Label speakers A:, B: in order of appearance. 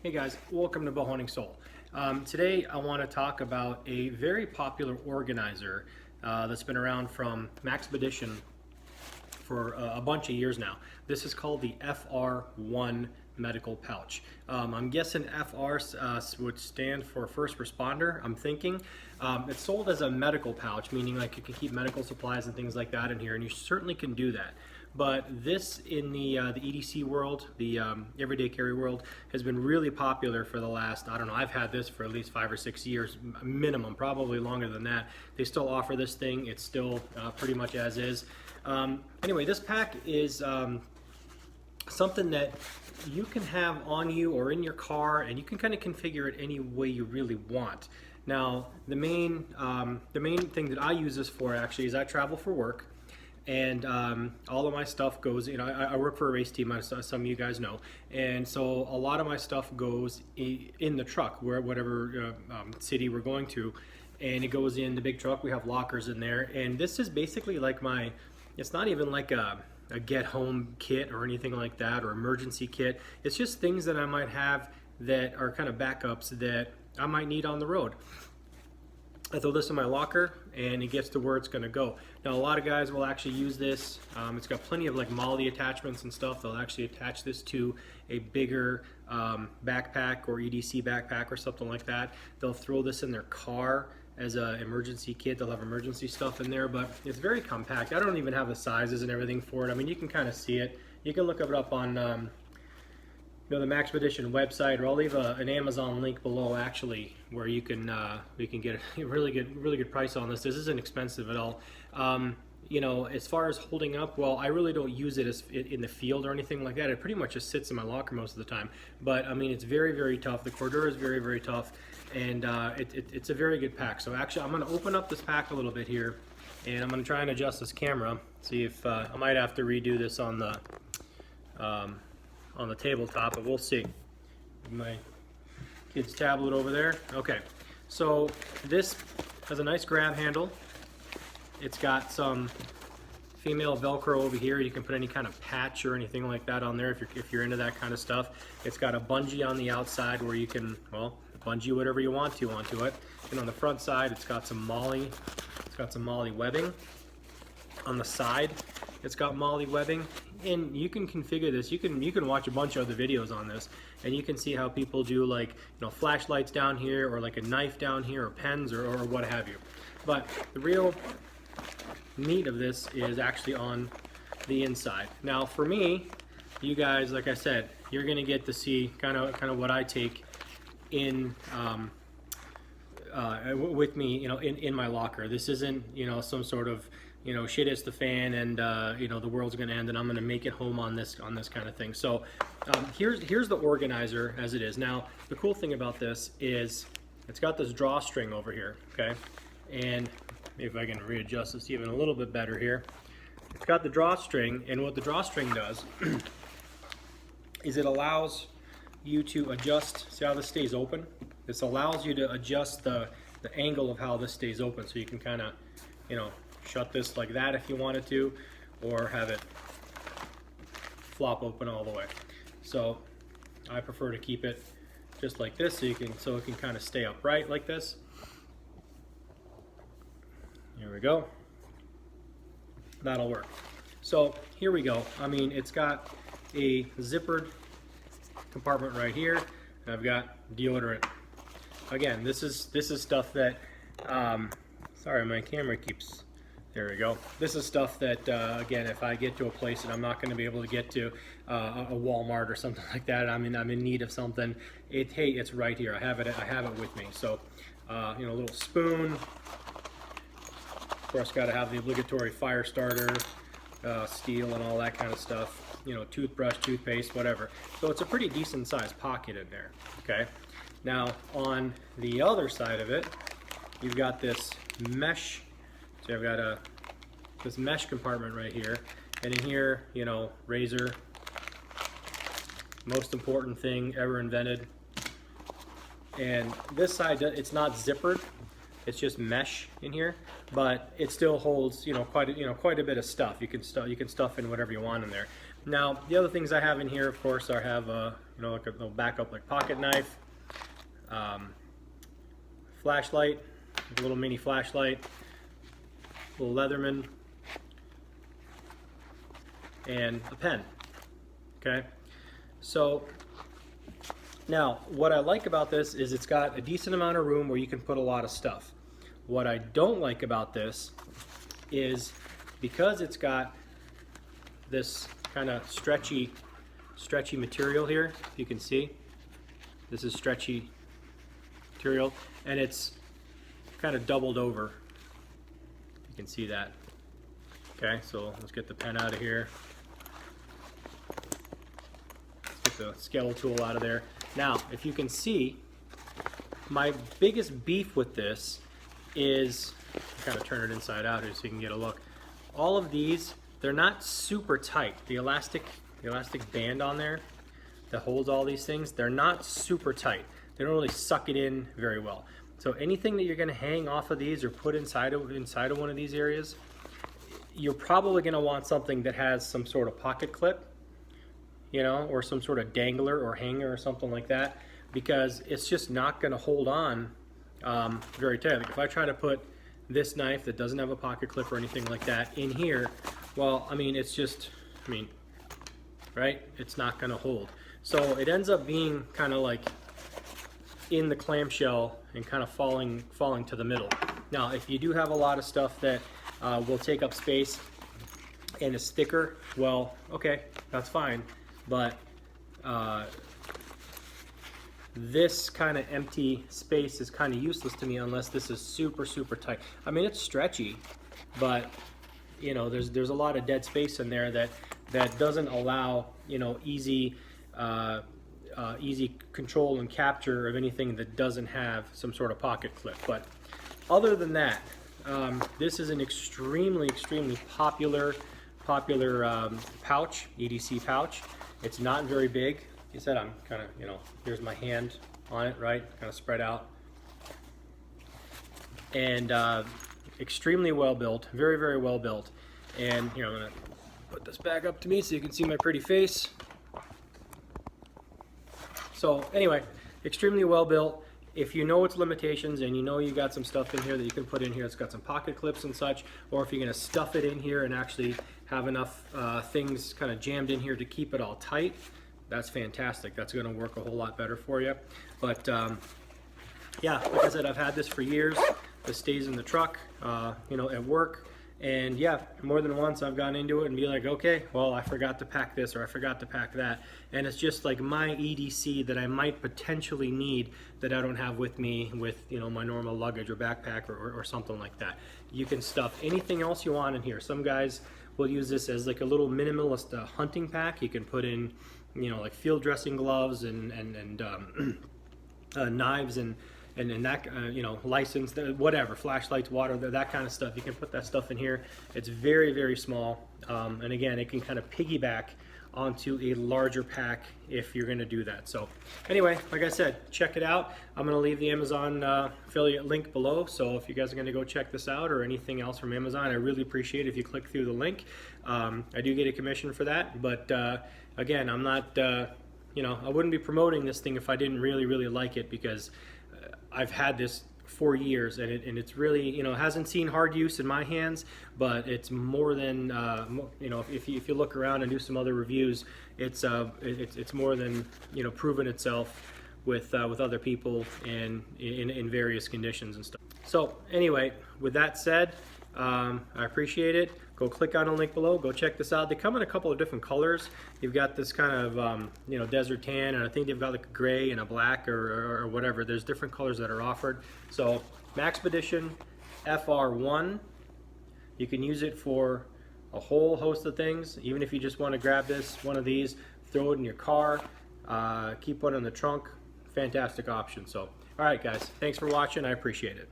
A: Hey guys, welcome to Bow Hunting Soul. Today I want to talk about a very popular organizer that's been around from Maxpedition for a bunch of years now. This is called the FR-1 medical pouch. I'm guessing FR would stand for first responder, I'm thinking. It's sold as a medical pouch, meaning like you can keep medical supplies and things like that in here, and you certainly can do that. But this in the EDC world, the everyday carry world, has been really popular for the last, I don't know, I've had this for at least 5 or 6 years minimum, probably longer than that. They still offer this thing. It's still pretty much as is. Anyway, this pack is something that you can have on you or in your car, and you can kind of configure it any way you really want. Now, the main thing that I use this for actually is I travel for work. And all of my stuff goes, you know, I work for a race team, as some of you guys know, and so a lot of my stuff goes in the truck, whatever city we're going to, and it goes in the big truck. We have lockers in there, and this is basically like it's not even like a get home kit or anything like that, or emergency kit. It's just things that I might have that are kind of backups that I might need on the road. I throw this in my locker and it gets to where it's going to go. Now a lot of guys will actually use this. It's got plenty of like MOLLE attachments and stuff. They'll actually attach this to a bigger backpack or EDC backpack or something like that. They'll throw this in their car as an emergency kit. They'll have emergency stuff in there, but it's very compact. I don't even have the sizes and everything for it. I mean, you can kind of see it. You can look it up on the Maxpedition website, or I'll leave an Amazon link below actually, where you can get a really good price on this. This isn't expensive at all. You know, as far as holding up, well, I really don't use it in the field or anything like that. It pretty much just sits in my locker most of the time. But I mean, it's very tough. The Cordura is very tough, and it's a very good pack. So actually, I'm going to open up this pack a little bit here, and I'm going to try and adjust this camera. See if I might have to redo this on the tabletop, but we'll see. My kid's tablet over there. Okay, so this has a nice grab handle. It's got some female Velcro over here. You can put any kind of patch or anything like that on there if you're into that kind of stuff. It's got a bungee on the outside where you can, well, bungee whatever you want to onto it. And on the front side, it's got some MOLLE. It's got some MOLLE webbing. On the side, it's got MOLLE webbing, and you can configure this. You can watch a bunch of other videos on this, and you can see how people do, like, you know, flashlights down here, or like a knife down here, or pens, or what have you. But the real meat of this is actually on the inside. Now, for me, you guys, like I said, you're gonna get to see kind of what I take in with me, you know, in my locker. This isn't, you know, some sort of, you know, shit hits the fan and you know, the world's gonna end and I'm gonna make it home on this kind of thing. So here's the organizer as it is. Now the cool thing about this is it's got this drawstring over here, okay? And if I can readjust this even a little bit better here. It's got the drawstring, and what the drawstring does is it allows you to adjust. See how this stays open? This allows you to adjust the angle of how this stays open, so you can kind of, you know, shut this like that if you wanted to, or have it flop open all the way. So I prefer to keep it just like this, so it can kind of stay upright like this. Here we go. That'll work. So here we go. I mean, it's got a zippered compartment right here. I've got deodorant. Again, this is stuff that sorry, my camera keeps. There we go. This is stuff that, again, if I get to a place that I'm not going to be able to get to, a Walmart or something like that, I'm in need of something. Hey, it's right here. I have it with me. So, you know, a little spoon. Of course, got to have the obligatory fire starter, steel, and all that kind of stuff. You know, toothbrush, toothpaste, whatever. So it's a pretty decent sized pocket in there. Okay. Now on the other side of it, you've got this mesh. So I've got this mesh compartment right here, and in here, you know, razor, most important thing ever invented. And this side, it's not zippered; it's just mesh in here, but it still holds, you know, quite a bit of stuff. You can stuff in whatever you want in there. Now, the other things I have in here, of course, I have you know, like a little backup, like pocket knife, flashlight, a little mini flashlight, little Leatherman, and a pen. Okay, so now what I like about this is it's got a decent amount of room where you can put a lot of stuff. What I don't like about this is because it's got this kind of stretchy material here. You can see this is stretchy material, and it's kind of doubled over. You can see that. Okay, so let's get the pen out of here. Let's get the scale tool out of there. Now, if you can see, my biggest beef with this is, kind of turn it inside out here so you can get a look. All of these, they're not super tight. The elastic band on there that holds all these things, they're not super tight. They don't really suck it in very well. So anything that you're going to hang off of these or put inside of one of these areas, you're probably going to want something that has some sort of pocket clip, you know, or some sort of dangler or hanger or something like that, because it's just not going to hold on very tight. Like if I try to put this knife that doesn't have a pocket clip or anything like that in here, well, I mean, it's just, I mean, right? It's not going to hold. So it ends up being kind of like in the clamshell and kind of falling to the middle. Now, if you do have a lot of stuff that will take up space and is thicker, well, okay, that's fine. But this kind of empty space is kind of useless to me unless this is super tight. I mean, it's stretchy, but you know, there's a lot of dead space in there that doesn't allow, you know, easy control and capture of anything that doesn't have some sort of pocket clip. But other than that, this is an extremely popular pouch, EDC pouch. It's not very big. Like I said, I'm kind of, you know, here's my hand on it, right? Kind of spread out. And extremely well built, very well built. And here, I'm gonna put this back up to me so you can see my pretty face. So anyway, extremely well built. If you know its limitations and you know you got some stuff in here that you can put in here, it's got some pocket clips and such, or if you're gonna stuff it in here and actually have enough things kind of jammed in here to keep it all tight, that's fantastic. That's gonna work a whole lot better for you. But yeah, like I said, I've had this for years. This stays in the truck, you know, at work. And yeah, more than once I've gotten into it and be like, okay, well, I forgot to pack this or I forgot to pack that. And it's just like my EDC that I might potentially need that I don't have with me with, you know, my normal luggage or backpack or something like that. You can stuff anything else you want in here. Some guys will use this as like a little minimalist hunting pack. You can put in, you know, like field dressing gloves and knives and that, you know, license, whatever, flashlights, water, that kind of stuff. You can put that stuff in here. It's very small. And again, it can kind of piggyback onto a larger pack if you're going to do that. So anyway, like I said, check it out. I'm going to leave the Amazon affiliate link below. So if you guys are going to go check this out or anything else from Amazon, I really appreciate it if you click through the link. I do get a commission for that. But again, I'm not, you know, I wouldn't be promoting this thing if I didn't really like it, because I've had this for years and it's really, you know, hasn't seen hard use in my hands, but it's more than, you know, if you look around and do some other reviews, it's more than, you know, proven itself with other people and in various conditions and stuff. So anyway, with that said, I appreciate it. Go click on the link below. Go check this out. They come in a couple of different colors. You've got this kind of you know, desert tan, and I think they've got like a gray and a black or whatever. There's different colors that are offered. So Maxpedition FR-1. You can use it for a whole host of things. Even if you just want to grab one of these, throw it in your car, keep one in the trunk. Fantastic option. So, all right, guys. Thanks for watching. I appreciate it.